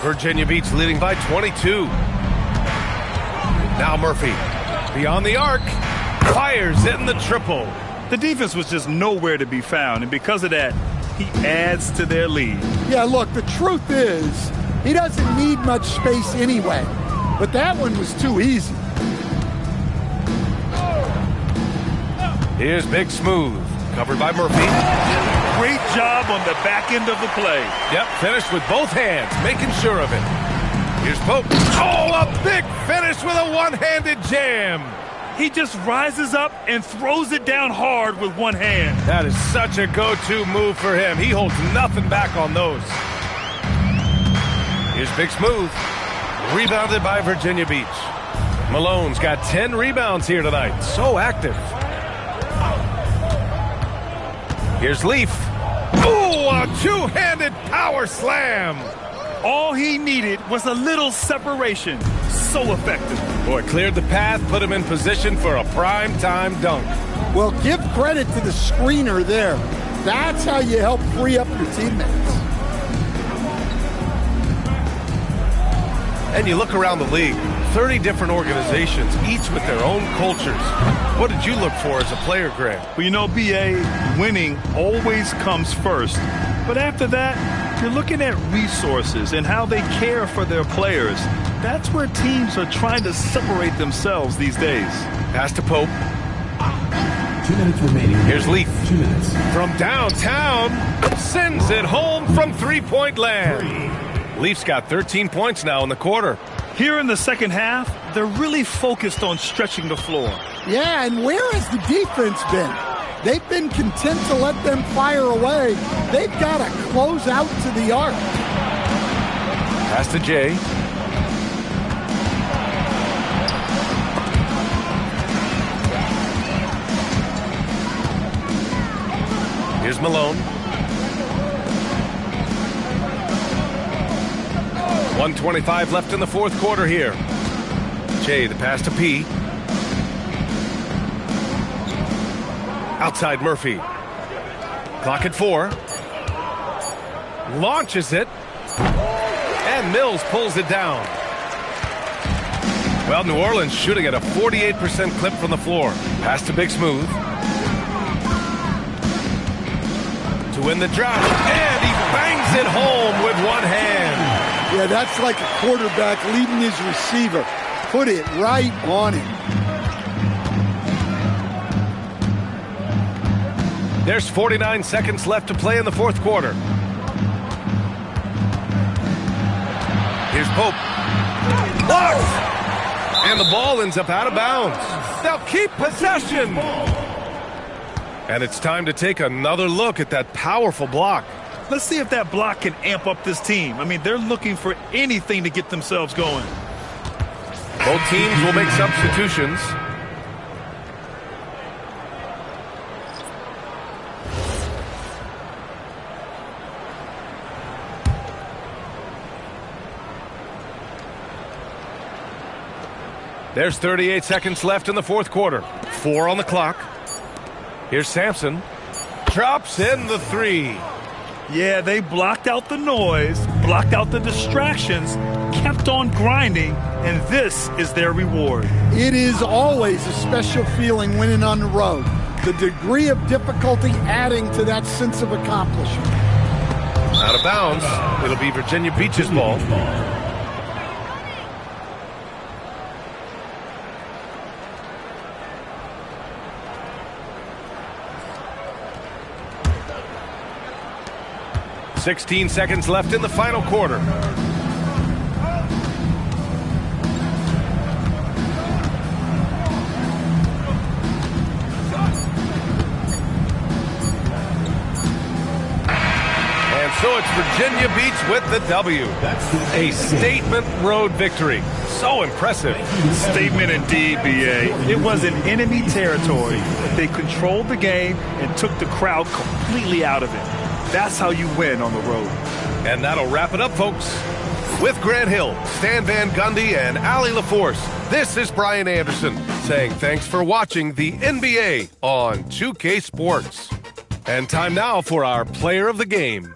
Virginia Beach leading by 22. Now Murphy, beyond the arc, fires in the triple. The defense was just nowhere to be found, and because of that, he adds to their lead. Yeah, look, the truth is, he doesn't need much space anyway, but that one was too easy. Here's Big Smooth, covered by Murphy. Great job on the back end of the play. Yep, finished with both hands, making sure of it. Here's Pope. Oh, a big finish with a one-handed jam. He just rises up and throws it down hard with one hand. That is such a go-to move for him. He holds nothing back on those. Here's Big Smooth, rebounded by Virginia Beach. Malone's got 10 rebounds here tonight. So active. Here's Leaf. Ooh, a two-handed power slam. All he needed was a little separation. So effective. Boy, cleared the path, put him in position for a prime-time dunk. Well, give credit to the screener there. That's how you help free up your teammates. And you look around the league, 30 different organizations, each with their own cultures. What did you look for as a player, Grant? Well, you know, BA, winning always comes first. But after that, you're looking at resources and how they care for their players. That's where teams are trying to separate themselves these days. Pass to Pope. 2 minutes remaining. Here's Leaf. 2 minutes. From downtown, sends it home from three-point land. Leaf's got 13 points now in the quarter. Here in the second half, they're really focused on stretching the floor. Yeah, and where has the defense been? They've been content to let them fire away. They've got to close out to the arc. Pass to Jay. Here's Malone. 1:25 left in the fourth quarter here. Jay, the pass to P. Outside Murphy. Clock at 4. Launches it. And Mills pulls it down. Well, New Orleans shooting at a 48% clip from the floor. Pass to Big Smooth. To win the drop. And he bangs it home with one hand. Yeah, that's like a quarterback leading his receiver. Put it right on him. There's 49 seconds left to play in the fourth quarter. Here's Pope. Blocked! And the ball ends up out of bounds. They'll keep possession. And it's time to take another look at that powerful block. Let's see if that block can amp up this team. I mean, they're looking for anything to get themselves going. Both teams will make substitutions. There's 38 seconds left in the fourth quarter. 4 on the clock. Here's Sampson. Drops in the 3. Yeah, they blocked out the noise, blocked out the distractions, kept on grinding, and this is their reward. It is always a special feeling winning on the road. The degree of difficulty adding to that sense of accomplishment. Out of bounds. It'll be Virginia Beach's ball. Sixteen seconds left in the final quarter. And so it's Virginia Beach with the W. A statement road victory. So impressive. Statement indeed, BA. It was in enemy territory, but they controlled the game and took the crowd completely out of it. That's how you win on the road. And that'll wrap it up, folks. With Grant Hill, Stan Van Gundy, and Allie LaForce, this is Brian Anderson saying thanks for watching the NBA on 2K Sports. And time now for our player of the game.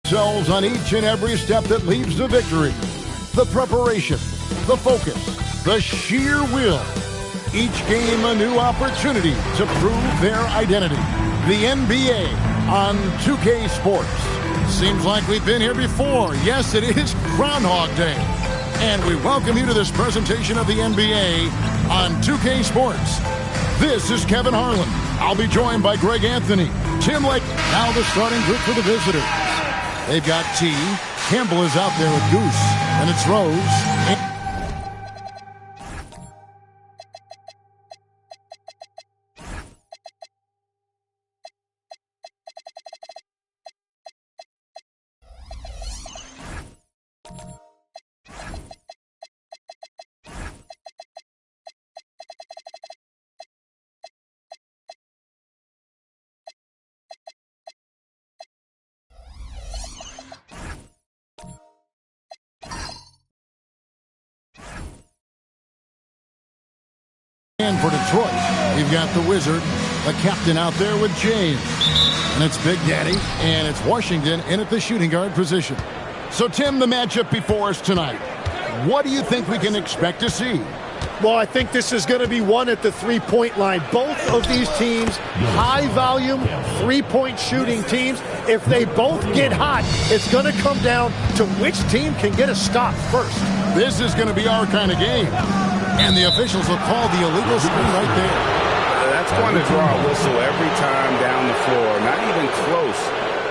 Themselves on each and every step that leads to victory. The preparation, the focus, the sheer will. Each game a new opportunity to prove their identity. The NBA on 2K Sports. Seems like we've been here before. Yes, it is Groundhog Day. And we welcome you to this presentation of the NBA on 2K Sports. This is Kevin Harlan. I'll be joined by Greg Anthony, Tim Lake. Now the starting group for the visitors. They've got T. Campbell is out there with Goose. And it's Rose. And for Detroit, you've got the Wizard, the captain out there with James. And it's Big Daddy, and it's Washington in at the shooting guard position. So, Tim, the matchup before us tonight. What do you think we can expect to see? Well, I think this is going to be one at the three-point line. Both of these teams, high-volume, three-point shooting teams. If they both get hot, it's going to come down to which team can get a stop first. This is going to be our kind of game. And the officials will call the illegal screen right there. That's going to draw a whistle every time down the floor. Not even close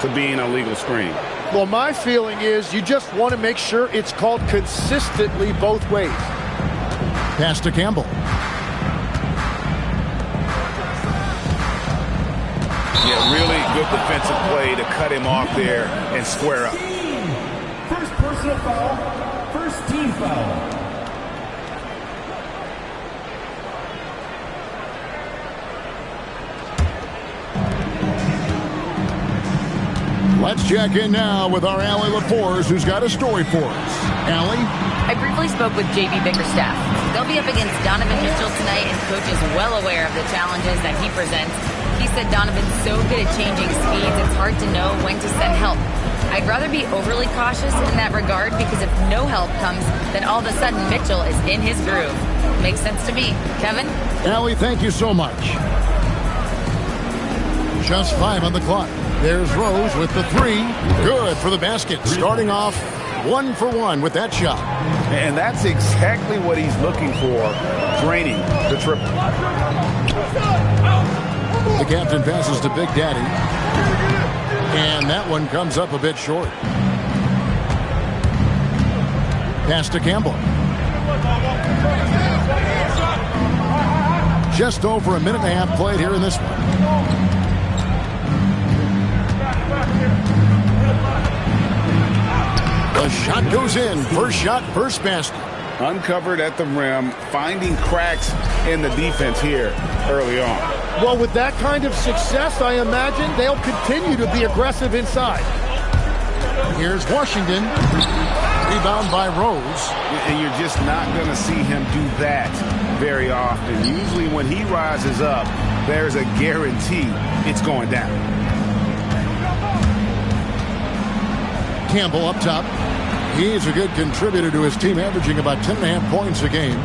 to being a legal screen. Well, my feeling is you just want to make sure it's called consistently both ways. Pass to Campbell. Yeah, really good defensive play to cut him off there and square up. First personal foul, first team foul. Let's check in now with our Allie LaForce, who's got a story for us. Allie? I briefly spoke with J.B. Bickerstaff. They'll be up against Donovan Mitchell tonight, and Coach is well aware of the challenges that he presents. He said Donovan's so good at changing speeds, it's hard to know when to send help. I'd rather be overly cautious in that regard, because if no help comes, then all of a sudden Mitchell is in his groove. Makes sense to me. Kevin? Allie, thank you so much. Just 5 on the clock. There's Rose with the 3. Good for the basket. Starting off 1 for 1 with that shot. And that's exactly what he's looking for, draining the triple. The captain passes to Big Daddy. And that one comes up a bit short. Pass to Campbell. Just over a minute and a half played here in this one. The shot goes in. First shot, first basket. Uncovered at the rim, finding cracks in the defense here early on. Well, with that kind of success, I imagine they'll continue to be aggressive inside. Here's Washington. Rebound by Rose. And you're just not going to see him do that very often. Usually when he rises up, there's a guarantee it's going down. Campbell up top. He's a good contributor to his team, averaging about 10.5 points a game.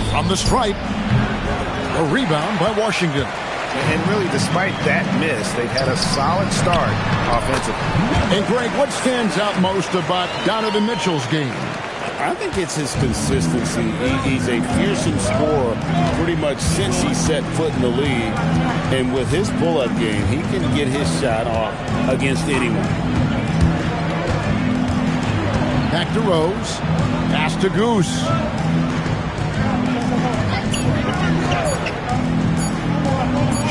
From the stripe, a rebound by Washington. And really, despite that miss, they've had a solid start offensively. And Greg, what stands out most about Donovan Mitchell's game? I think it's his consistency. He's a fearsome scorer pretty much since he set foot in the league. And with his pull-up game, he can get his shot off against anyone. Back to Rose. Pass to Goose.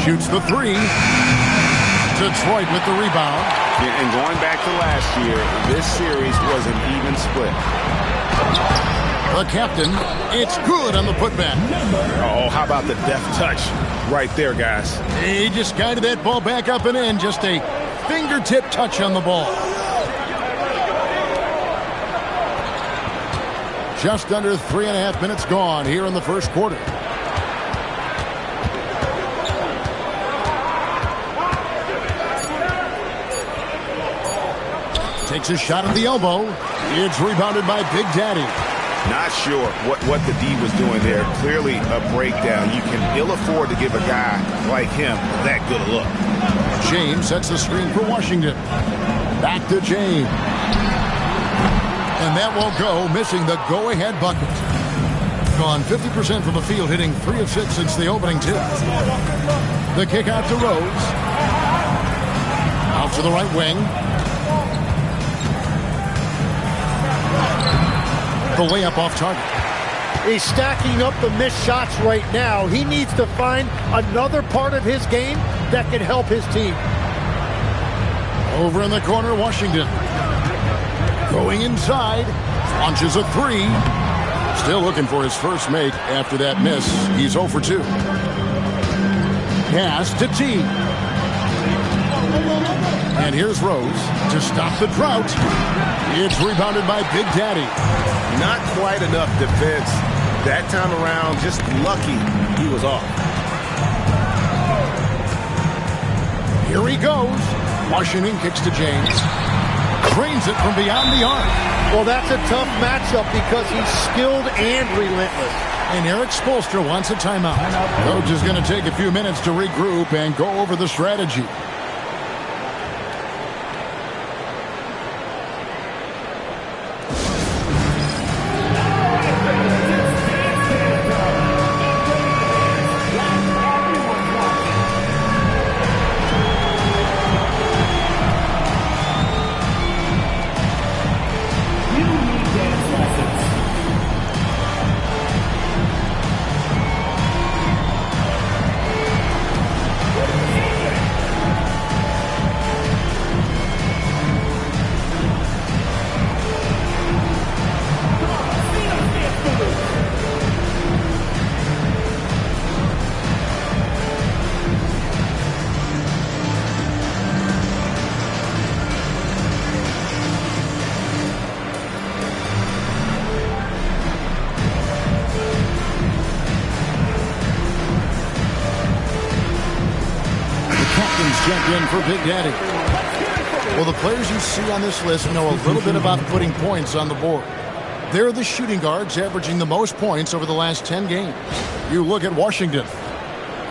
Shoots the 3. Detroit with the rebound. And going back to last year, this series was an even split. The captain, it's good on the putback. Oh, how about the deft touch right there, guys? He just guided that ball back up and in. Just a fingertip touch on the ball. Just under 3.5 minutes gone here in the first quarter. Takes a shot at the elbow. It's rebounded by Big Daddy. Not sure what the D was doing there. Clearly a breakdown. You can ill afford to give a guy like him that good a look. James sets the screen for Washington. Back to James. And that won't go, missing the go-ahead bucket. Gone 50% from the field, hitting 3 of 6 since the opening tip. The kick out to Rose. Out to the right wing. The layup off target. He's stacking up the missed shots right now. He needs to find another part of his game that can help his team. Over in the corner, Washington. Going inside. Launches a 3. Still looking for his first make after that miss. He's 0 for 2. Pass to T. And here's Rose to stop the drought. It's rebounded by Big Daddy. Not quite enough defense. That time around, just lucky he was off. Here he goes. Washington kicks to James. Drains it from beyond the arc. Well, that's a tough matchup because he's skilled and relentless. And Eric Spoelstra wants a timeout. Coach is going to take a few minutes to regroup and go over the strategy. in for Big Daddy. Well, the players you see on this list know a little bit about putting points on the board. They're the shooting guards averaging the most points over the last 10 games. You look at Washington,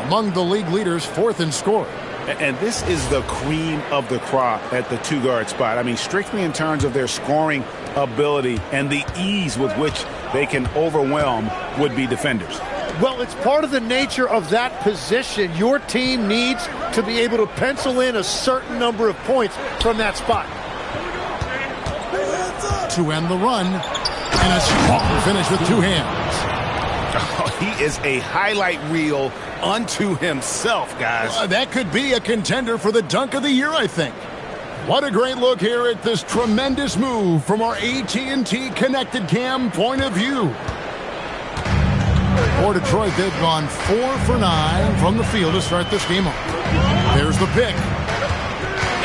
among the league leaders, 4th in score. And this is the cream of the crop at the 2-guard spot. I mean, strictly in terms of their scoring ability and the ease with which they can overwhelm would-be defenders. Well, it's part of the nature of that position. Your team needs to be able to pencil in a certain number of points from that spot. To end the run, and a strong finish with 2 hands. Oh, he is a highlight reel unto himself, guys. That could be a contender for the dunk of the year, I think. What a great look here at this tremendous move from our AT&T Connected Cam point of view. For Detroit, they've gone 4 for 9 from the field to start this game off. There's the pick.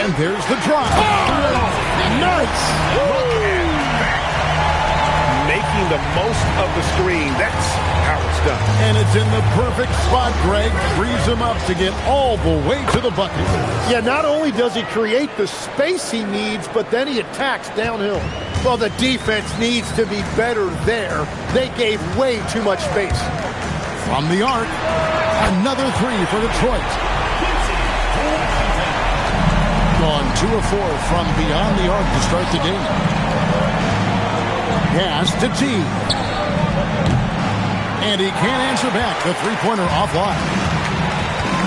And there's the drop. Oh, nice! Making the most of the screen. That's how it's done. And it's in the perfect spot, Greg. Frees him up to get all the way to the bucket. Yeah, not only does he create the space he needs, but then he attacks downhill. Well, the defense needs to be better there. They gave way too much space. From the arc, another 3 for Detroit. Gone 2 of 4 from beyond the arc to start the game. Pass to T. And he can't answer back. The 3-pointer offline.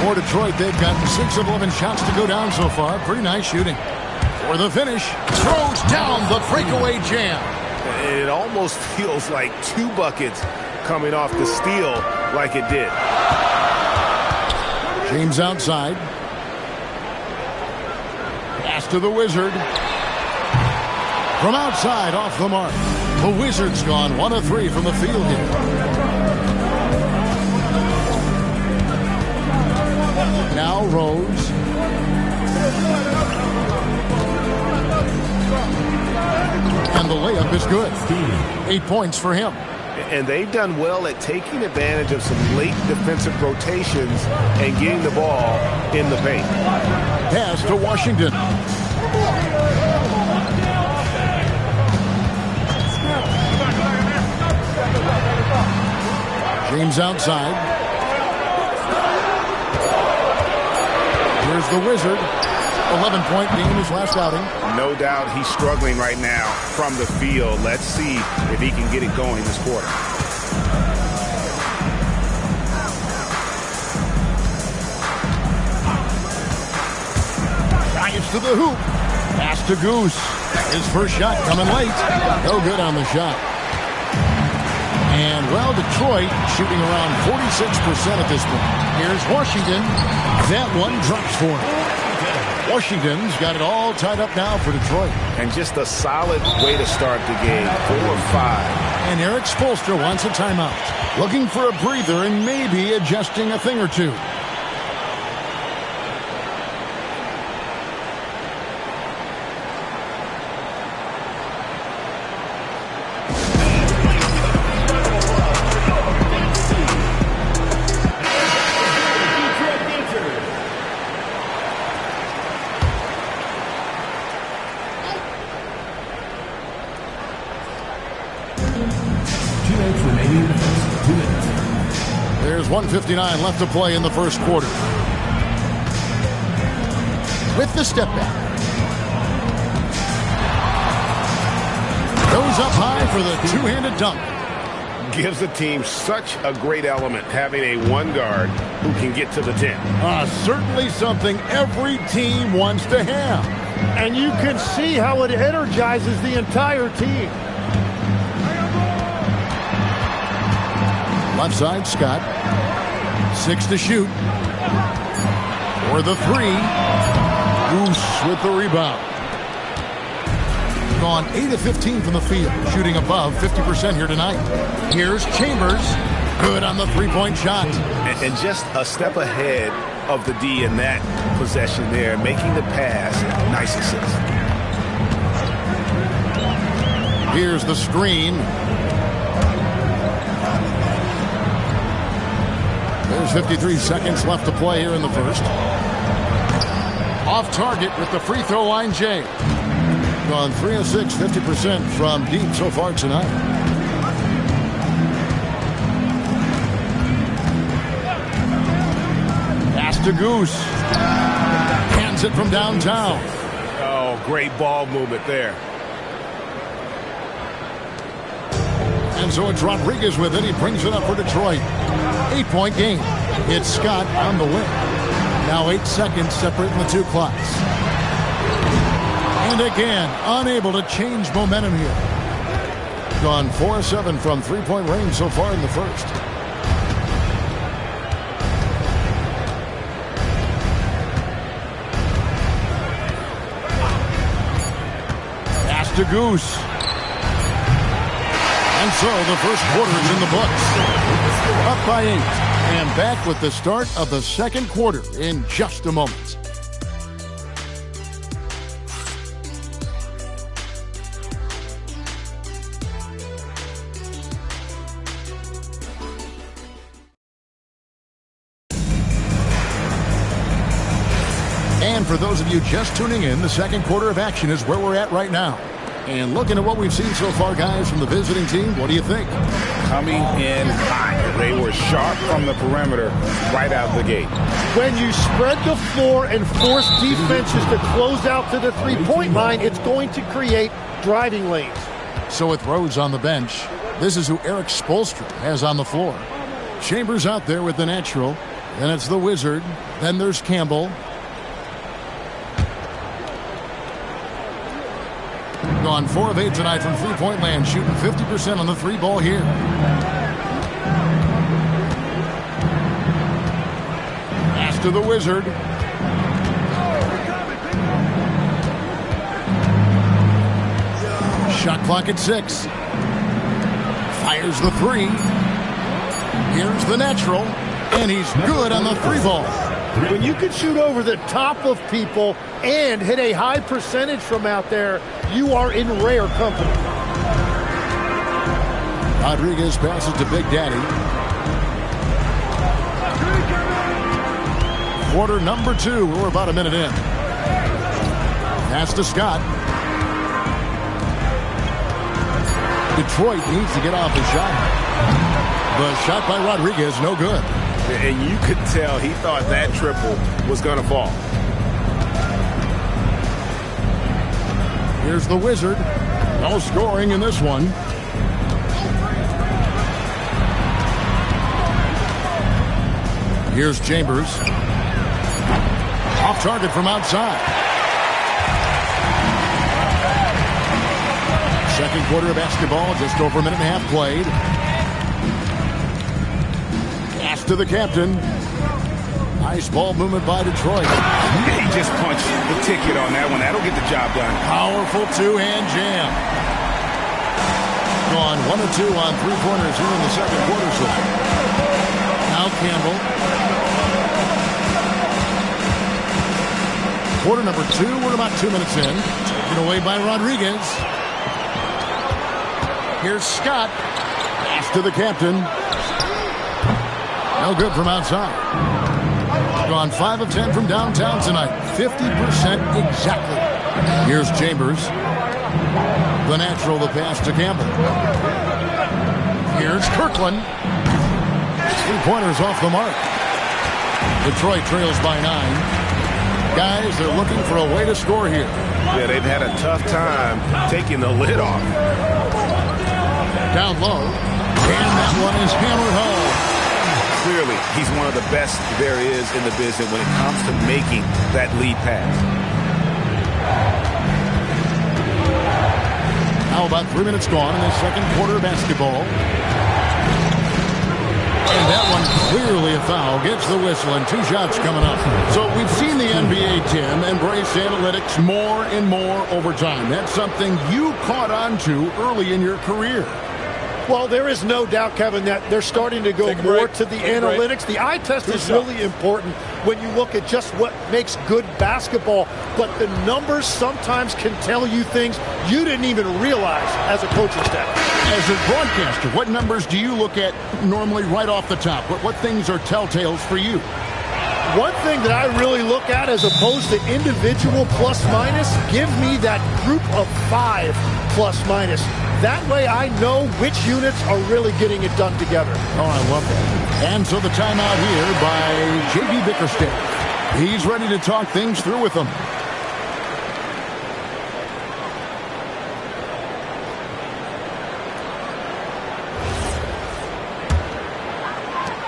For Detroit, they've gotten 6 of 11 shots to go down so far. Pretty nice shooting. For the finish, throws down the breakaway jam. It almost feels like 2 buckets coming off the steal like it did. James outside. Pass to the Wizard. From outside, off the mark. The Wizards gone 1 of 3 from the field here. Now Rose. And the layup is good. 8 points for him. And they've done well at taking advantage of some late defensive rotations and getting the ball in the paint. Pass to Washington. James outside. Here's the Wizard. 11-point game his last outing. No doubt he's struggling right now from the field. Let's see if he can get it going this quarter. Drives to the hoop. Pass to Goose. His first shot coming late. No good on the shot. And, well, Detroit shooting around 46% at this point. Here's Washington. That one drops for him. Washington's got it all tied up now for Detroit. And just a solid way to start the game. 4-5. And Eric Spoelstra wants a timeout. Looking for a breather and maybe adjusting a thing or two. There's 1:59 left to play in the first quarter. With the step back. Goes up high for the two-handed dunk. Gives the team such a great element having a 1 guard who can get to the 10. Certainly something every team wants to have. And you can see how it energizes the entire team. Left side, Scott. 6 to shoot. For the 3. Goose with the rebound. Gone 8 of 15 from the field. Shooting above 50% here tonight. Here's Chambers. Good on the 3-point shot. And just a step ahead of the D in that possession there. Making the pass. Nice assist. Here's the screen. There's 53 seconds left to play here in the first. Off target with the free throw line, Jay. Gone 3 of 6, 50% from deep so far tonight. Pass to Goose. Hands it from downtown. Oh, great ball movement there. And so it's Rodriguez with it. He brings it up for Detroit. 8-point game. It's Scott on the win. Now 8 seconds separating the two clocks. And again, unable to change momentum here. Gone 4 of 7 from three-point range so far in the first. Pass to Goose. And so the first quarter is in the books. Up by 8. And back with the start of the second quarter in just a moment. And for those of you just tuning in, the second quarter of action is where we're at right now. And looking at what we've seen so far, guys, from the visiting team, what do you think? Coming in hot. They were sharp from the perimeter right out the gate. When you spread the floor and force defenses to close out to the three-point line, it's going to create driving lanes. So with Rhodes on the bench, this is who Eric Spoelstra has on the floor. Chambers out there with the natural. Then it's the Wizard. Then there's Campbell. Gone 4 of 8 tonight from three-point land, shooting 50% on the three ball here. Pass to the Wizard. Shot clock at 6. Fires the 3. Here's the natural, and he's good on the three ball. When you can shoot over the top of people and hit a high percentage from out there, you are in rare company. Rodriguez passes to Big Daddy. Quarter number 2. We're about a minute in. Pass to Scott. Detroit needs to get off the shot. The shot by Rodriguez, no good. And you could tell he thought that triple was going to fall. Here's the Wizard. No scoring in this one. Here's Chambers. Off target from outside. Second quarter of basketball, just over a minute and a half played. Pass to the captain. Nice ball movement by Detroit. He just punched the ticket on that one. That'll get the job done. Powerful two-hand jam. Gone 1 of 2 on three-pointers here in the second quarter. So now Campbell. Quarter number 2. We're about 2 minutes in. Taken away by Rodriguez. Here's Scott. Pass to the captain. No good from outside. Gone 5 of 10 from downtown tonight. 50% exactly. Here's Chambers. The natural, the pass to Campbell. Here's Kirkland. 3-pointers off the mark. Detroit trails by 9. Guys, they're looking for a way to score here. Yeah, they've had a tough time taking the lid off. Down low. And that one is hammered home. Clearly, he's one of the best there is in the business when it comes to making that lead pass. Now about 3 minutes gone in the second quarter of basketball. And that one clearly a foul. Gets the whistle and 2 shots coming up. So we've seen the NBA, Tim, embrace analytics more and more over time. That's something you caught on to early in your career. Well, there is no doubt, Kevin, that they're starting to go more to the analytics. The eye test is really important when you look at just what makes good basketball. But the numbers sometimes can tell you things you didn't even realize as a coaching staff. As a broadcaster, what numbers do you look at normally right off the top? What things are telltales for you? One thing that I really look at as opposed to individual plus-minus, give me that group of 5 plus-minus. That way I know which units are really getting it done together. Oh, I love that. And so the timeout here by J.B. Bickerstaff. He's ready to talk things through with them.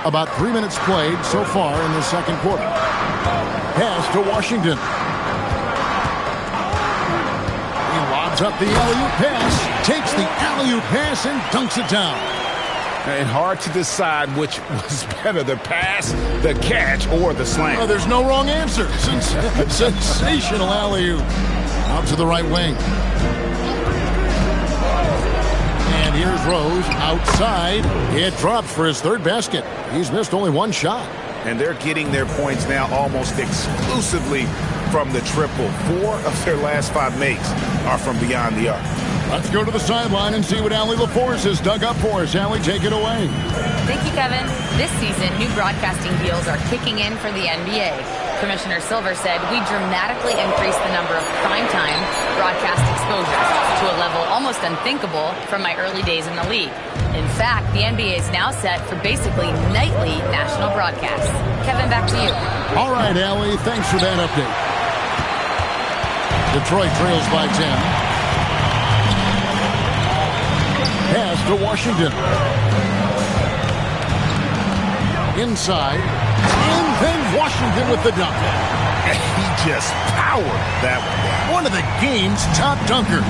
About 3 minutes played so far in the second quarter. Pass to Washington. He lobs up the alley-oop pass, takes the alley-oop pass and dunks it down. And hard to decide which was better, the pass, the catch, or the slam. Well, there's no wrong answer. Sensational alley-oop. Out to the right wing. And here's Rose outside. It drops for his third basket. He's missed only one shot. And they're getting their points now almost exclusively from the triple. 4 of their last 5 makes are from beyond the arc. Let's go to the sideline and see what Allie LaForce has dug up for us. Allie, take it away. Thank you, Kevin. This season, new broadcasting deals are kicking in for the NBA. Commissioner Silver said we dramatically increased the number of primetime broadcast exposures to a level almost unthinkable from my early days in the league. In fact, the NBA is now set for basically nightly national broadcasts. Kevin, back to you. All right, Allie, thanks for that update. Detroit trails by 10. Pass to Washington. Inside. And then Washington with the dunk. He just powered that one. One of the game's top dunkers.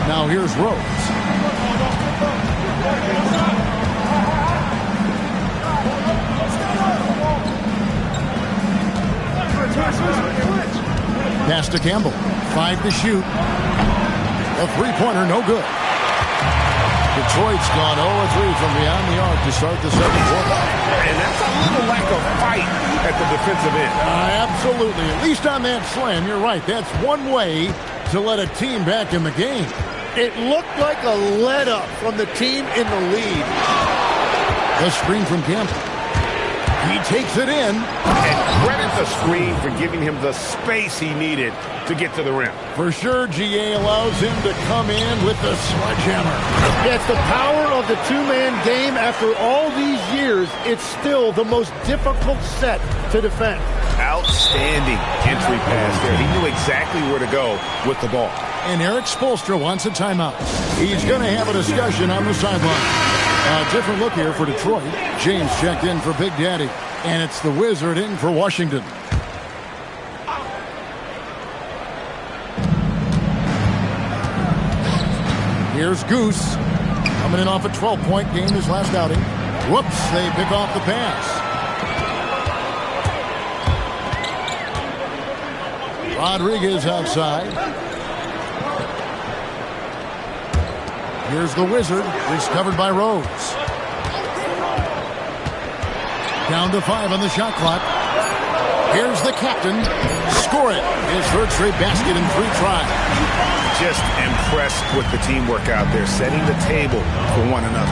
Now here's Rose. Pass to Campbell. 5 to shoot. A three-pointer, no good. Detroit's gone 0-3 from beyond the arc to start the second quarter. And that's a little lack of fight at the defensive end. Absolutely. At least on that slam, you're right. That's one way to let a team back in the game. It looked like a let-up from the team in the lead. The screen from Campbell. He takes it in. And credit the screen for giving him the space he needed to get to the rim. For sure, GA allows him to come in with the sledgehammer. It's the power of the two-man game. After all these years, it's still the most difficult set to defend. Outstanding entry pass there. He knew exactly where to go with the ball. And Eric Spoelstra wants a timeout. He's going to have a discussion on the sideline. A different look here for Detroit. James checked in for Big Daddy. And it's the Wizard in for Washington. Here's Goose. Coming in off a 12-point game his last outing. Whoops, they pick off the pass. Rodriguez outside. Here's the Wizard. It's covered by Rose. Down to 5 on the shot clock. Here's the captain. Score it. His third straight basket in 3 tries. Just impressed with the teamwork out there, setting the table for one another.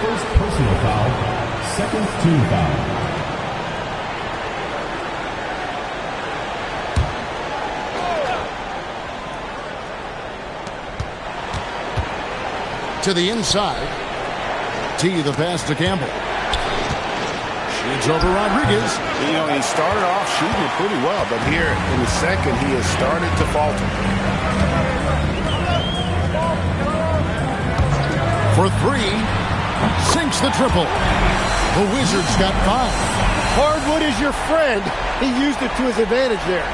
First personal foul, second team foul. To the inside. T, the pass to Campbell. Shoots over Rodriguez. You know, he started off shooting it pretty well, but here in the second, he has started to falter. For 3. Sinks the triple. The Wizards got 5. Hardwood is your friend. He used it to his advantage there.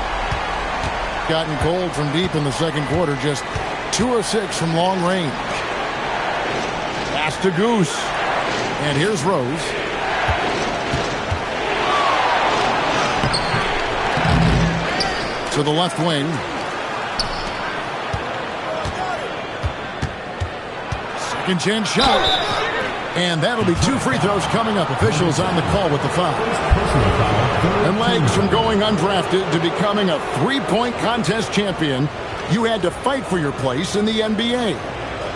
Gotten cold from deep in the second quarter. Just 2 of 6 from long range. Pass to Goose. And here's Rose. To the left wing. Second chance shot. And that'll be 2 free throws coming up. Officials on the call with the foul. And legs from going undrafted to becoming a 3-point contest champion. You had to fight for your place in the NBA.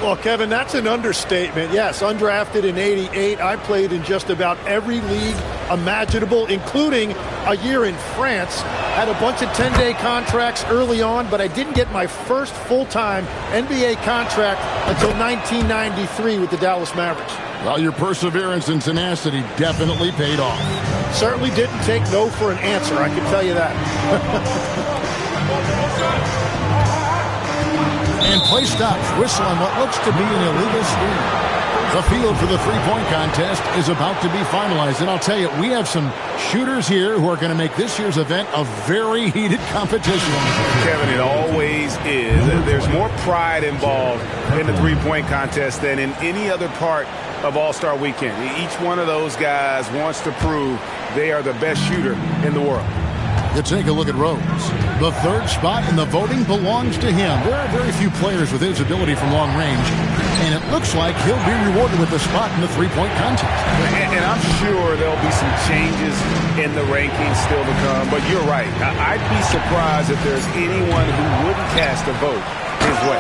Well, Kevin, that's an understatement. Yes, undrafted in '88. I played in just about every league imaginable, including a year in France. Had a bunch of 10-day contracts early on, but I didn't get my first full-time NBA contract until 1993 with the Dallas Mavericks. Well, your perseverance and tenacity definitely paid off. Certainly didn't take no for an answer, I can tell you that. And play stops. Whistle on what looks to be an illegal screen. The field for the three-point contest is about to be finalized. And I'll tell you, we have some shooters here who are going to make this year's event a very heated competition. Kevin, it always is. There's more pride involved in the three-point contest than in any other part of All-Star Weekend. Each one of those guys wants to prove they are the best shooter in the world. You take a look at Rose. The third spot in the voting belongs to him. There are very few players with his ability from long range, and it looks like he'll be rewarded with a spot in the three-point contest. And I'm sure there'll be some changes in the rankings still to come, but you're right. I'd be surprised if there's anyone who wouldn't cast a vote his way.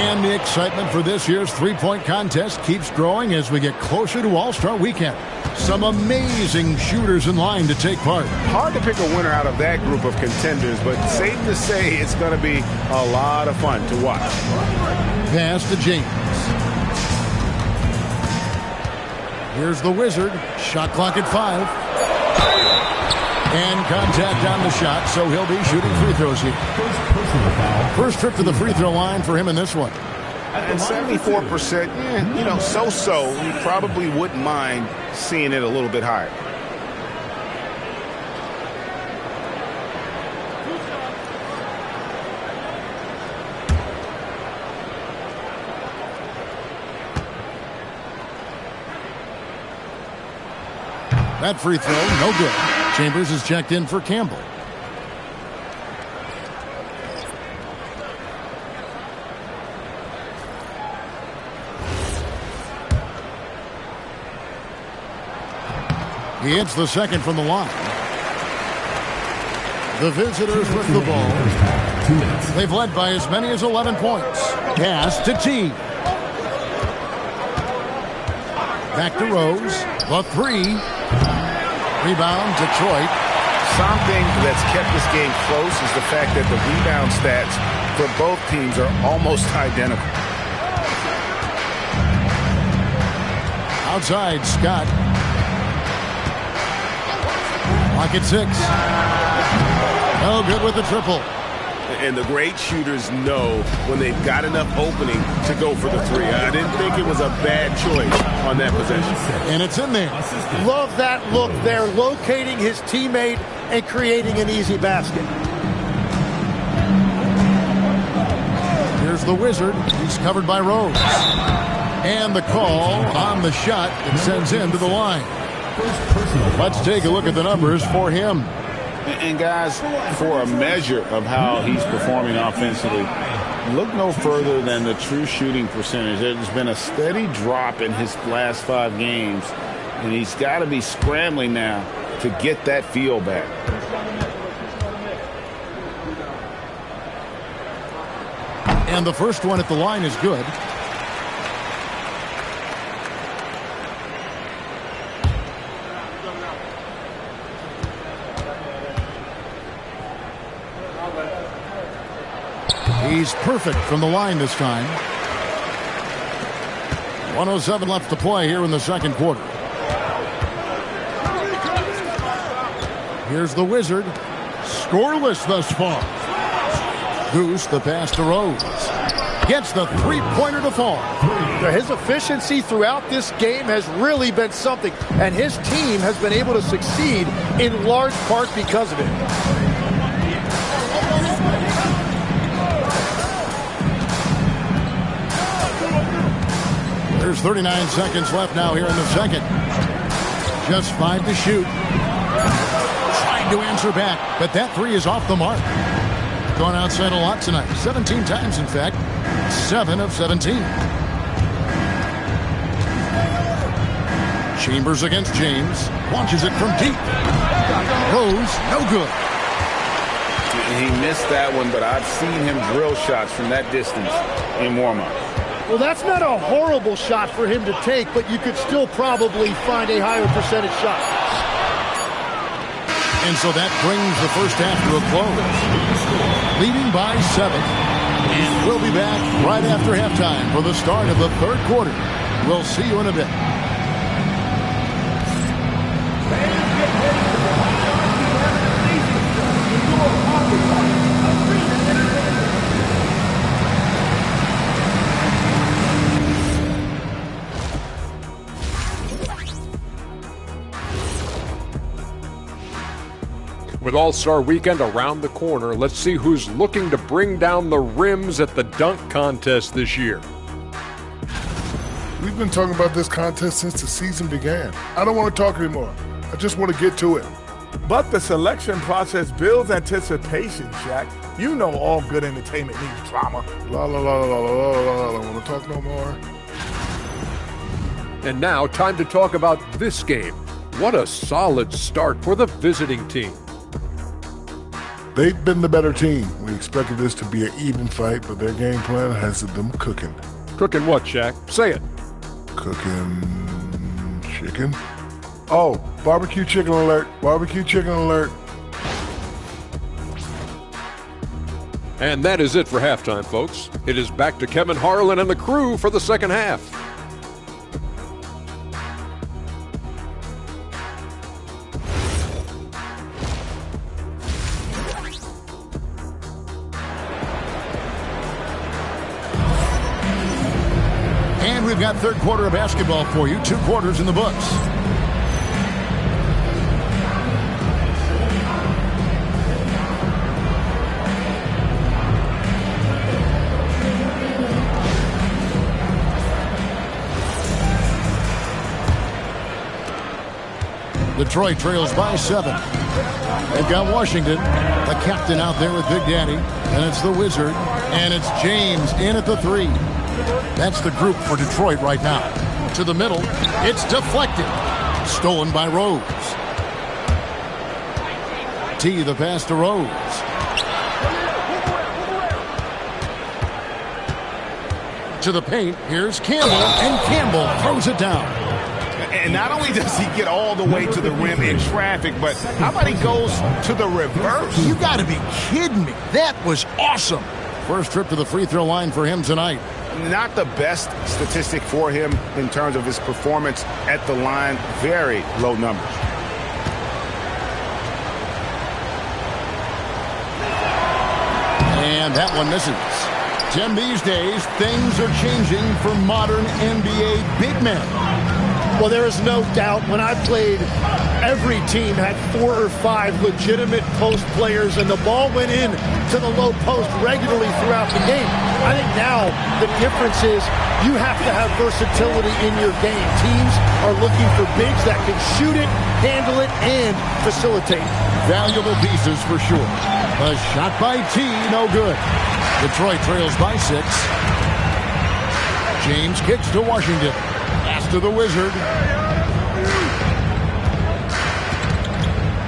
And the excitement for this year's three-point contest keeps growing as we get closer to All-Star Weekend. Some amazing shooters in line to take part. Hard to pick a winner out of that group of contenders, but safe to say it's going to be a lot of fun to watch. Pass to James. Here's the Wizard. Shot clock at 5. And contact on the shot, so he'll be shooting free throws here. First trip to the free throw line for him in this one. And 74%, so-so. You probably wouldn't mind seeing it a little bit higher. That free throw, no good. Chambers is checked in for Campbell. He hits the second from the line. The visitors with the ball. They've led by as many as 11 points. Pass to T. Back to Rose. The three. Rebound, Detroit. Something that's kept this game close is the fact that the rebound stats for both teams are almost identical. Outside, Scott. Clock at 6. No good with the triple. And the great shooters know when they've got enough opening to go for the three. I didn't think it was a bad choice on that possession. And it's in there. Love that look there, locating his teammate and creating an easy basket. Here's the Wizard. He's covered by Rose. And the call on the shot that sends him to the line. Let's take a look at the numbers for him. And guys, for a measure of how he's performing offensively, look no further than the true shooting percentage. There's been a steady drop in his last 5 games, and he's got to be scrambling now to get that feel back. And the first one at the line is good. He's perfect from the line this time. 1:07 left to play here in the second quarter. Here's the Wizard. Scoreless thus far. Goose, the pass to Rose. Gets the three-pointer to fall. His efficiency throughout this game has really been something, and his team has been able to succeed in large part because of it. There's 39 seconds left now here in the second. Just 5 to shoot. Trying to answer back, but that three is off the mark. Going outside a lot tonight. 17 times, in fact. 7 of 17. Chambers against James. Launches it from deep. Rose, no good. He missed that one, but I've seen him drill shots from that distance in warm-up. Well, that's not a horrible shot for him to take, but you could still probably find a higher percentage shot. And so that brings the first half to a close. Leading by 7. And we'll be back right after halftime for the start of the third quarter. We'll see you in a bit. With All-Star Weekend around the corner, let's see who's looking to bring down the rims at the dunk contest this year. We've been talking about this contest since the season began. I don't want to talk anymore. I just want to get to it. But the selection process builds anticipation, Shaq. You know all good entertainment needs drama. La la la la la la la. I don't want to talk no more. And now, time to talk about this game. What a solid start for the visiting team. They've been the better team. We expected this to be an even fight, but their game plan has them cooking. Cooking what, Shaq? Say it. Cooking chicken. Oh, barbecue chicken alert. Barbecue chicken alert. And that is it for halftime, folks. It is back to Kevin Harlan and the crew for the second half. And we've got third quarter of basketball for you. 2 quarters in the books. Detroit trails by 7. They've got Washington, the captain out there with Big Daddy, and it's the Wizard, and it's James in at the 3. That's the group for Detroit right now. To the middle, it's deflected. Stolen by Rose. T, the pass to Rose. To the paint, here's Campbell, and Campbell throws it down. And not only does he get all the way to the rim in traffic, but how about he goes to the reverse? You got to be kidding me. That was awesome. First trip to the free throw line for him tonight. Not the best statistic for him in terms of his performance at the line. Very low numbers. And that one misses. Tim, these days, things are changing for modern NBA big men. Well, there is no doubt when I played, every team had 4 or 5 legitimate post players, and the ball went in to the low post regularly throughout the game. I think now the difference is you have to have versatility in your game. Teams are looking for bigs that can shoot it, handle it, and facilitate. Valuable pieces for sure. A shot by T, no good. Detroit trails by 6. James kicks to Washington. Pass to the Wizard.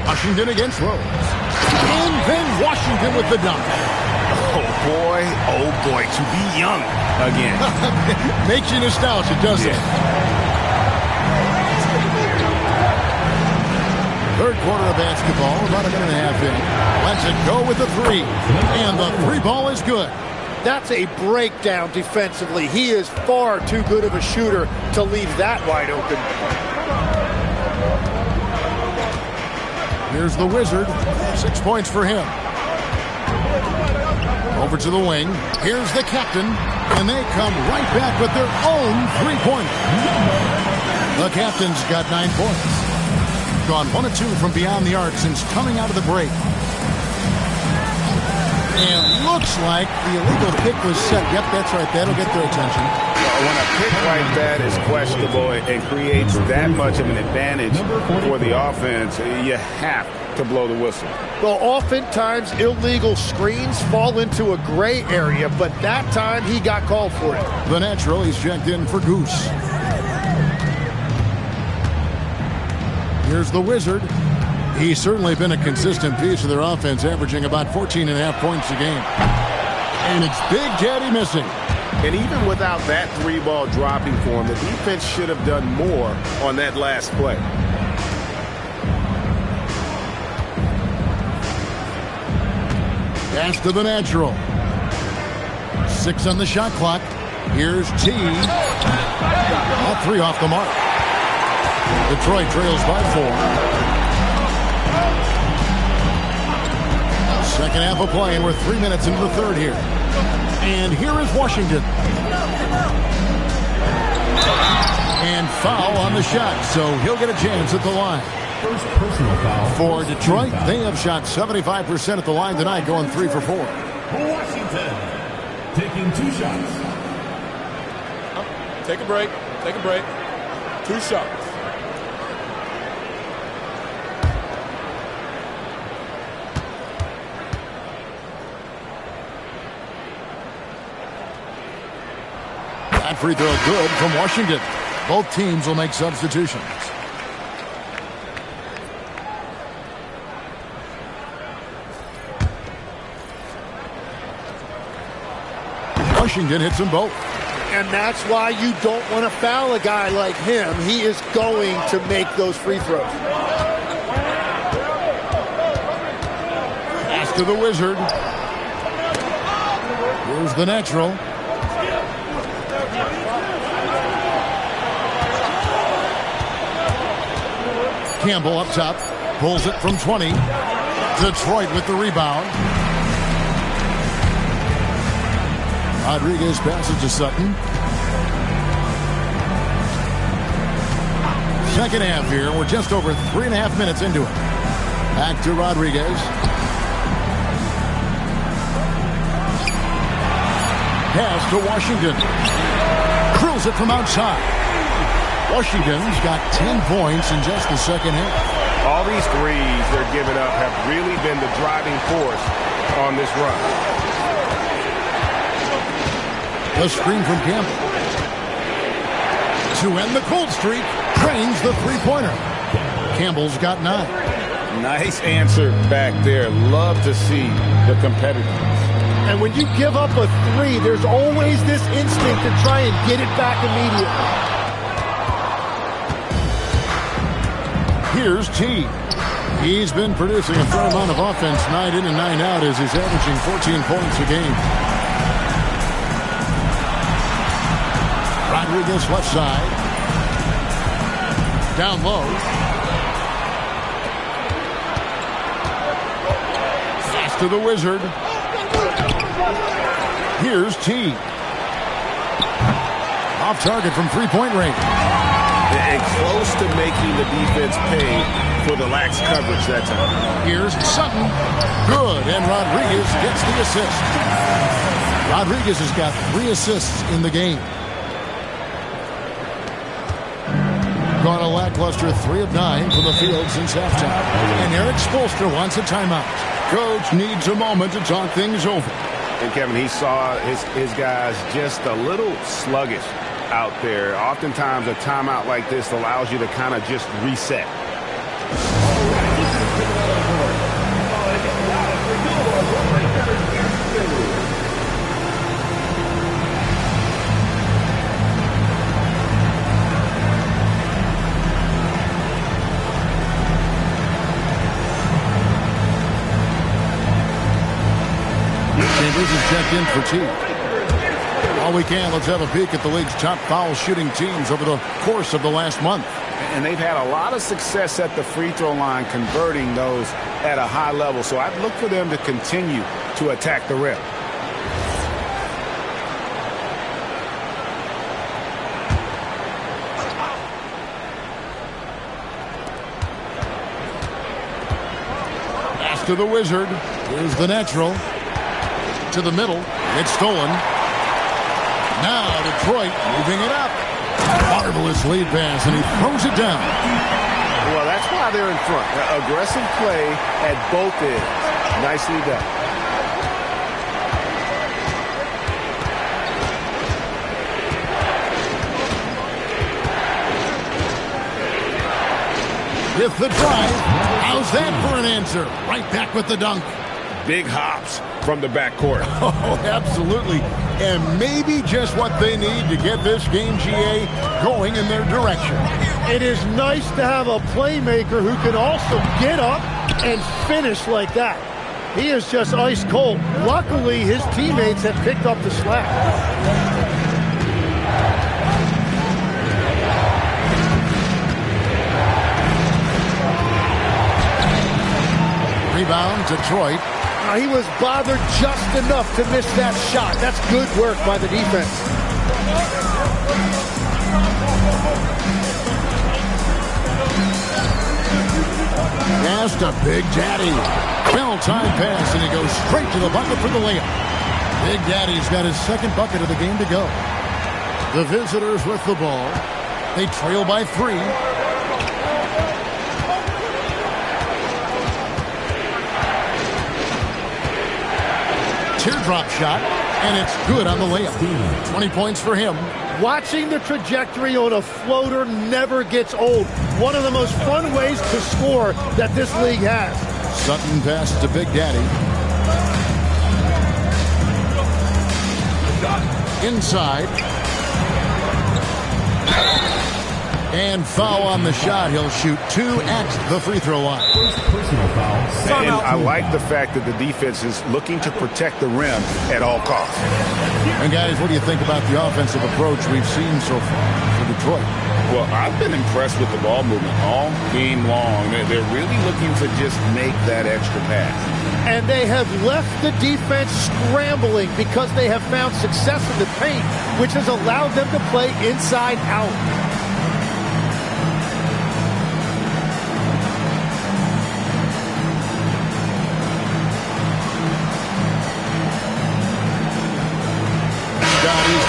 Washington against Rose. And then Washington with the dunk. Oh boy, to be young again. Makes you nostalgic, doesn't it? Third quarter of basketball, about a minute and a half in. Let's it go with the 3. And the 3 ball is good. That's a breakdown defensively. He is far too good of a shooter to leave that wide open. Here's the Wizard. 6 points for him. Over to the wing. Here's the captain. And they come right back with their own 3-pointer. The captain's got 9 points. Gone 1 of 2 from beyond the arc since coming out of the break. And looks like the illegal pick was set. Yep, that's right. That'll get their attention. When a pick like that is questionable and creates that much of an advantage for the offense, you have to blow the whistle. Well, oftentimes illegal screens fall into a gray area, but that time he got called for it. The natural, he's checked in for Goose. Here's the Wizard. He's certainly been a consistent piece of their offense, averaging about 14.5 points a game. And it's Big Daddy missing. And even without that 3-ball dropping for him, the defense should have done more on that last play. Pass to the natural. 6 on the shot clock. Here's T. All 3 off the mark. Detroit trails by 4. Second half of play, and we're 3 minutes into the third here. And here is Washington. And foul on the shot, so he'll get a chance at the line. First personal foul. For Detroit, they have shot 75% at the line tonight, going 3 for 4. Washington taking 2 shots. Take a break. Take a break. 2 shots. That free throw good from Washington. Both teams will make substitutions. Washington hits them both. And that's why you don't want to foul a guy like him. He is going to make those free throws. Pass to the Wizard. Here's the natural. Campbell up top. Pulls it from 20. Detroit with the rebound. Rodriguez passes to Sutton. Second half here. We're just over 3.5 minutes into it. Back to Rodriguez. Pass to Washington. Curls it from outside. Washington's got 10 points in just the second half. All these threes they're giving up have really been the driving force on this run. The screen from Campbell. To end the cold streak, drains the three-pointer. Campbell's got 9. Nice answer back there. Love to see the competitiveness. And when you give up a 3, there's always this instinct to try and get it back immediately. Here's T. He's been producing a fair amount of offense night in and night out as he's averaging 14 points a game. Rodriguez left side. Down low. Pass to the Wizard. Here's T. Off target from three-point range. And close to making the defense pay for the lax coverage that time. Here's Sutton. Good, and Rodriguez gets the assist. Rodriguez has got 3 assists in the game. Gone a lackluster 3 of 9 for the field since halftime. And Eric Spoelstra wants a timeout. Coach needs a moment to talk things over. And Kevin, he saw his guys just a little sluggish out there. Oftentimes a timeout like this allows you to kind of just reset. Chambers is checked in for T. While we can, let's have a peek at the league's top foul shooting teams over the course of the last month. And they've had a lot of success at the free throw line converting those at a high level. So I'd look for them to continue to attack the rim. Pass to the Wizard. Here's the natural. To the middle. It's stolen. Now Detroit moving it up. Marvelous lead pass, and he throws it down. Well, that's why they're in front. Aggressive play at both ends. Nicely done. With the drive. How's that for an answer? Right back with the dunk. Big hops, from the backcourt. Oh, absolutely. And maybe just what they need to get this game, GA, going in their direction. It is nice to have a playmaker who can also get up and finish like that. He is just ice cold. Luckily, his teammates have picked up the slack. Rebound, Detroit. He was bothered just enough to miss that shot. That's good work by the defense. Pass to Big Daddy. Bell-time pass, and he goes straight to the bucket for the layup. Big Daddy's got his second bucket of the game to go. The visitors with the ball. They trail by 3. Teardrop shot, and it's good on the layup. 20 points for him. Watching the trajectory on a floater never gets old. One of the most fun ways to score that this league has. Sutton passes to Big Daddy. Inside. And foul on the shot. He'll shoot 2 at the free throw line. And I like the fact that the defense is looking to protect the rim at all costs. And guys, what do you think about the offensive approach we've seen so far for Detroit? Well, I've been impressed with the ball movement all game long. They're really looking to just make that extra pass. And they have left the defense scrambling because they have found success in the paint, which has allowed them to play inside out.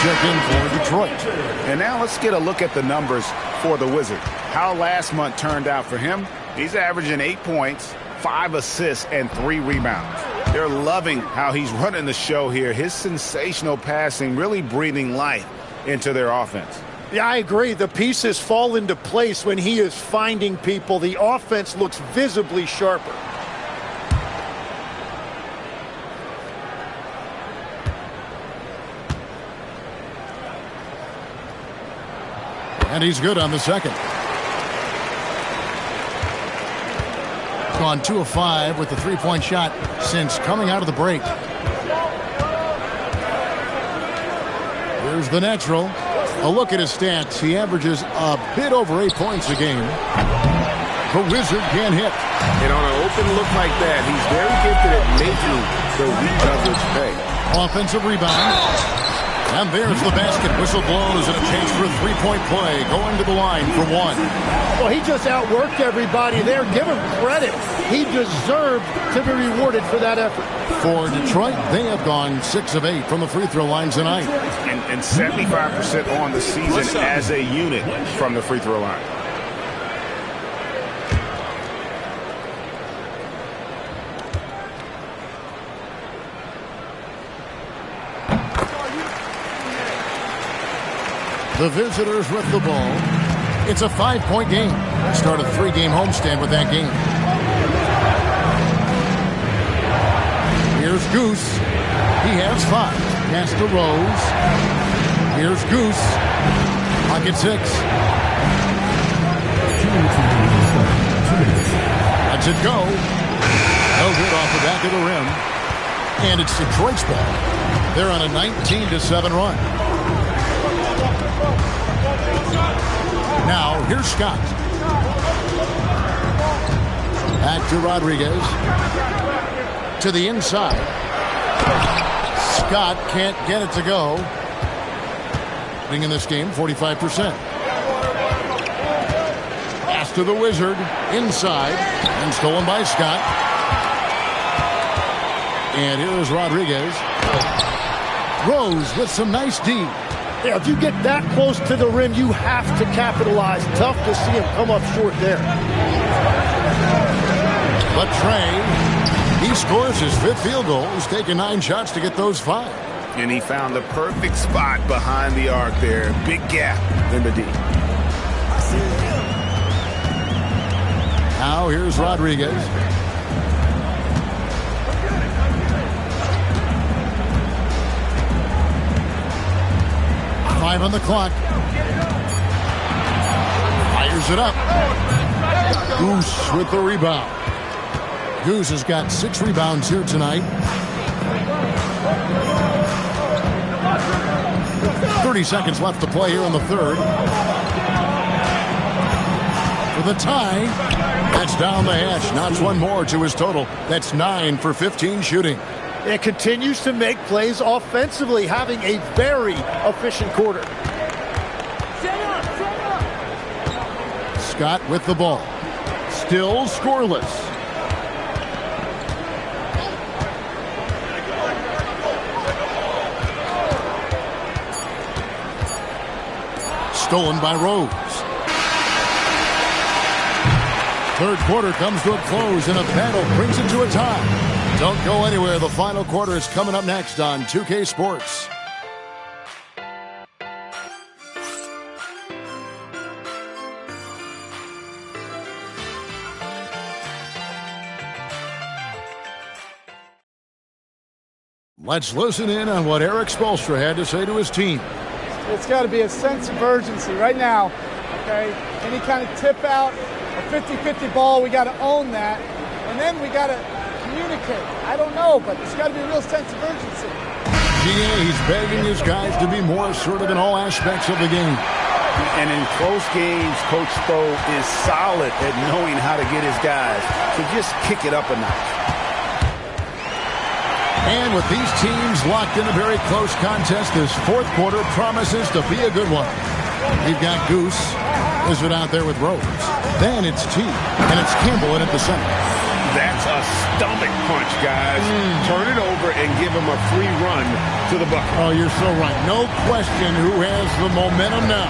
Checked in for Detroit. And now let's get a look at the numbers for the Wizards. How last month turned out for him. He's averaging 8 points, 5 assists, and 3 rebounds. They're loving how he's running the show here. His sensational passing really breathing life into their offense. Yeah, I agree. The pieces fall into place when he is finding people. The offense looks visibly sharper. And he's good on the second. Gone 2 of 5 with the 3-point shot since coming out of the break. Here's the natural. A look at his stats. He averages a bit over 8 points a game. The Wizard can't hit. And on an open look like that, he's very gifted at making the recoverage pay. Offensive rebound. And there's the basket. Whistle blows and a chance for a 3-point play. Going to the line for 1. Well, he just outworked everybody there. Give him credit. He deserved to be rewarded for that effort. For Detroit, they have gone 6 of 8 from the free throw line tonight. And 75% on the season as a unit from the free throw line. The visitors with the ball. It's a 5-point game. Start a 3-game homestand with that game. Here's Goose. He has 5. Pass to Rose. Here's Goose. Pocket 6. Lets it go. No good off the back of the rim. And it's Detroit's ball. They're on a 19-7 run. Now, here's Scott. Back to Rodriguez. To the inside. Scott can't get it to go. Being in this game, 45%. Pass to the Wizard. Inside. And stolen by Scott. And here's Rodriguez. Rose with some nice D. Yeah, if you get that close to the rim, you have to capitalize. Tough to see him come up short there. But Trey, he scores his 5th field goal. He's taken 9 shots to get those 5. And he found the perfect spot behind the arc there. Big gap in the D. Now here's Rodriguez. 5 on the clock. Fires it up. Goose with the rebound. Goose has got 6 rebounds here tonight. 30 seconds left to play here in the third. For the tie, that's down the hatch. Knocks one more to his total. That's 9 for 15 shooting. It continues to make plays offensively, having a very efficient quarter. Scott with the ball. Still scoreless. Stolen by Rose. Third quarter comes to a close, and a battle brings it to a tie. Don't go anywhere. The final quarter is coming up next on 2K Sports. Let's listen in on what Eric Spoelstra had to say to his team. It's got to be a sense of urgency right now, okay? Any kind of tip out, a 50-50 ball, we got to own that. And then we got to communicate. I don't know, but it's got to be a real sense of urgency. He's begging his guys to be more assertive in all aspects of the game. And in close games, Coach Spo is solid at knowing how to get his guys to just kick it up a notch. And with these teams locked in a very close contest, this fourth quarter promises to be a good one. We've got Goose. Is it out there with Rose? Then it's T. And it's Campbell in at the center. That's a stomach punch, guys. Turn it over and give him a free run to the bucket. Oh, you're so right. No question who has the momentum now.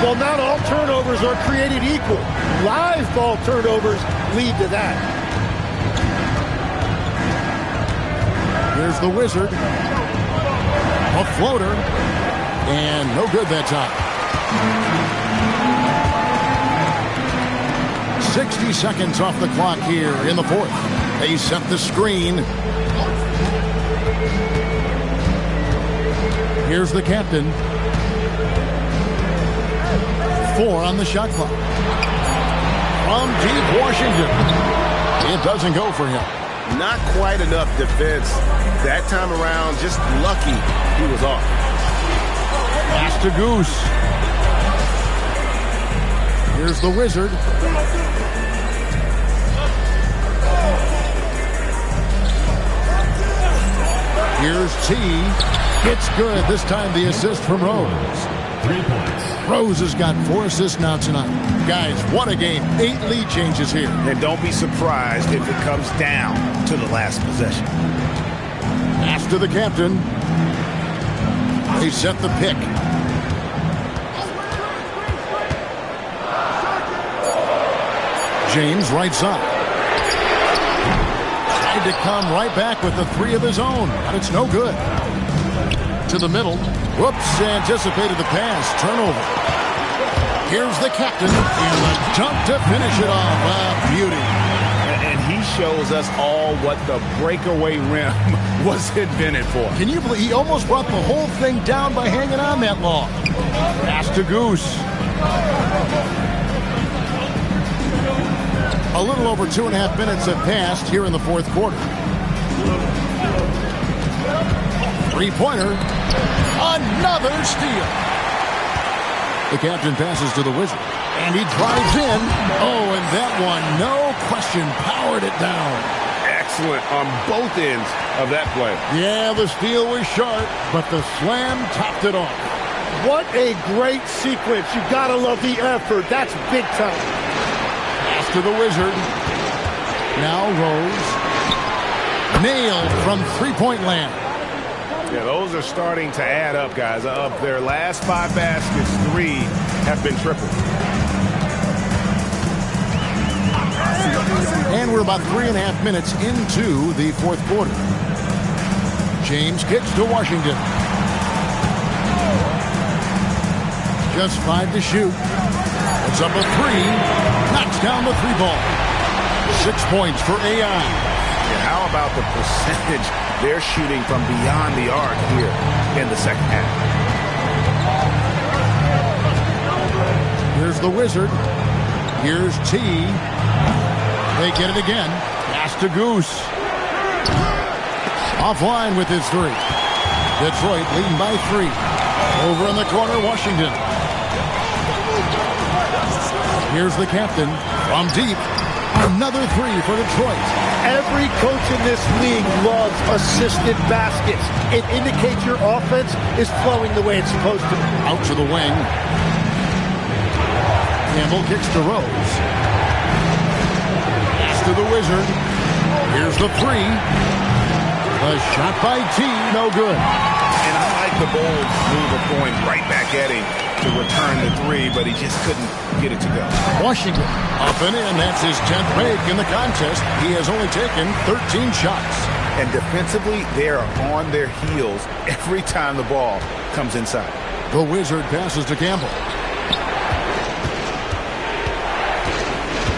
Well, not all turnovers are created equal. Live ball turnovers lead to that. Here's the Wizard. A floater. And no good that time. 60 seconds off the clock here in the fourth. They set the screen. Here's the captain. 4 on the shot clock. From deep Washington. It doesn't go for him. Not quite enough defense that time around. Just lucky he was off. Pass to Goose. Here's the Wizard. Here's T. It's good. This time the assist from Rose. 3 points. Rose has got 4 assists now tonight. Guys, what a game. 8 lead changes here. And don't be surprised if it comes down to the last possession. Pass to the captain. They set the pick. James right side. Tried to come right back with the 3 of his own, but it's no good. To the middle. Whoops, anticipated the pass. Turnover. Here's the captain. And the dunk to finish it off. Beauty. And he shows us all what the breakaway rim was invented for. Can you believe he almost brought the whole thing down by hanging on that long? Pass to Goose. A little over 2.5 minutes have passed here in the fourth quarter. Three-pointer. Another steal. The captain passes to the Wizard. And he drives in. Oh, and that one, no question, powered it down. Excellent on both ends of that play. Yeah, the steal was sharp, but the slam topped it off. What a great sequence. You gotta love the effort. That's big time. Pass to the Wizard. Now Rose. Nailed from three-point land. Yeah, those are starting to add up, guys. Of their last 5 baskets, 3 have been triple. And we're about 3.5 minutes into the fourth quarter. James kicks to Washington. Just 5 to shoot. Puts up a 3. Knocks down the 3 ball. 6 points for AI. Yeah, how about the percentage they're shooting from beyond the arc here in the second half? Here's the Wizard. Here's T. They get it again. Pass to Goose. Offline with his three. Detroit leading by 3. Over in the corner, Washington. Here's the captain from deep. Another 3 for Detroit. Every coach in this league loves assisted baskets. It indicates your offense is flowing the way it's supposed to. Out to the wing. Campbell kicks to Rose. Pass to the Wizard. Here's the 3. A shot by T, no good. And I like the bold move of going right back at him to return the 3, but he just couldn't get it to go. Washington up and in. That's his 10th make in the contest. He has only taken 13 shots. And defensively, they are on their heels every time the ball comes inside. The Wizard passes to Campbell.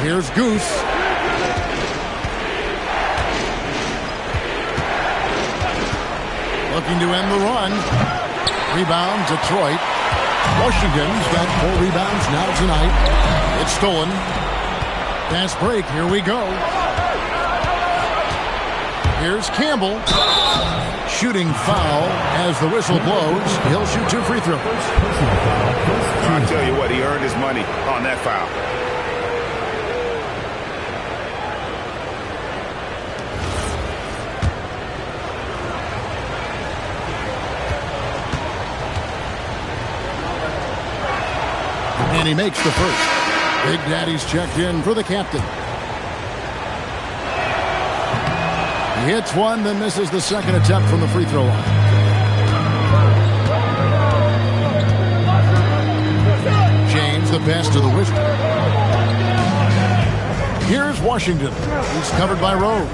Here's Goose. Looking to end the run. Rebound, Detroit. Washington's got 4 rebounds now tonight. It's stolen. Fast break. Here we go. Here's Campbell. Shooting foul as the whistle blows. He'll shoot 2 free throws. I'll tell you what, he earned his money on that foul. And he makes the first. Big Daddy's checked in for the captain. He hits one, then misses the second attempt from the free throw line. James the pass to the Wizard. Here's Washington. He's covered by Rose.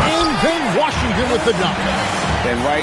And then Washington with the dunk. And right